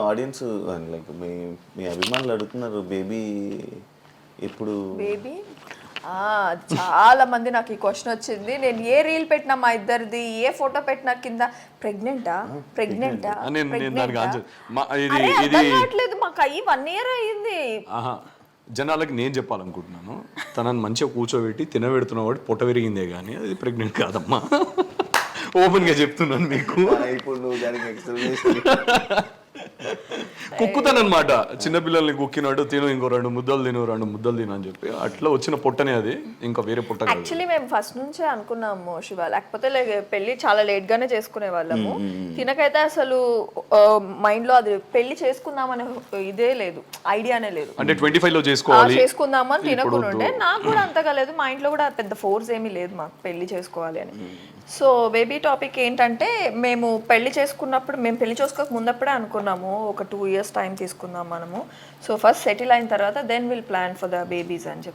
Audience like మీ అభిమానులు అడుగుతున్నారు baby ఎప్పుడు బేబీ చాలా మంది నాకు ఈ క్వశ్చన్ వచ్చింది. నేను ఏ రీల్ పెట్టినా మా ఇద్దరిది, ఏ ఫోటో పెట్టినా కింద ప్రెగ్నెంటా అర్థం మాకు అయ్యి 1 year అయ్యింది. జనాలకి నేను చెప్పాలనుకుంటున్నాను, తనని మంచిగా కూర్చోబెట్టి తినబెడుతున్నవాడు పొట్ట విరిగిందే కానీ అది ప్రెగ్నెంట్ కాదమ్మా. ఓపెన్గా చెప్తున్నాను మీకు. ఇప్పుడు నువ్వు దానికి ఎక్స్ప్లెయిన్ కుక్కుతానమాట, చిన్నపిల్లల్ని కుక్కినాడు, తిను ఇంకో 2 ముద్దలు తిను 2 ముద్దలు తిను అని చెప్పి అట్లా వచ్చిన పొట్టనే అది, ఇంకా వేరే పొట్ట కాదు. యాక్చువల్లీ మేము ఫస్ట్ నుంచే అనుకున్నాము శివ, లేకపోతే పెళ్లి చాలా లేట్ గానే చేసుకునే వాళ్ళము. తినకైతే అసలు మైండ్ లో అది పెళ్లి చేసుకుందామనే ఇదే లేదు, ఐడియానే లేదు. అంటే 25 లో చేసుకుందామని తినకుంటే నాకు కూడా అంతగా లేదు, మా ఇంట్లో కూడా పెద్ద ఫోర్స్ ఏమీ లేదు మాకు పెళ్లి చేసుకోవాలి అని. సో బేబీ టాపిక్ ఏంటంటే, మేము పెళ్లి చేసుకున్నప్పుడు, మేము పెళ్లి చేసుకోక ముందప్పుడే అనుకున్నాము ఒక 2 years టైం తీసుకుందాం మనము. సో ఫస్ట్ సెటిల్ అయిన తర్వాత then will plan for the babies అని చెప్పి.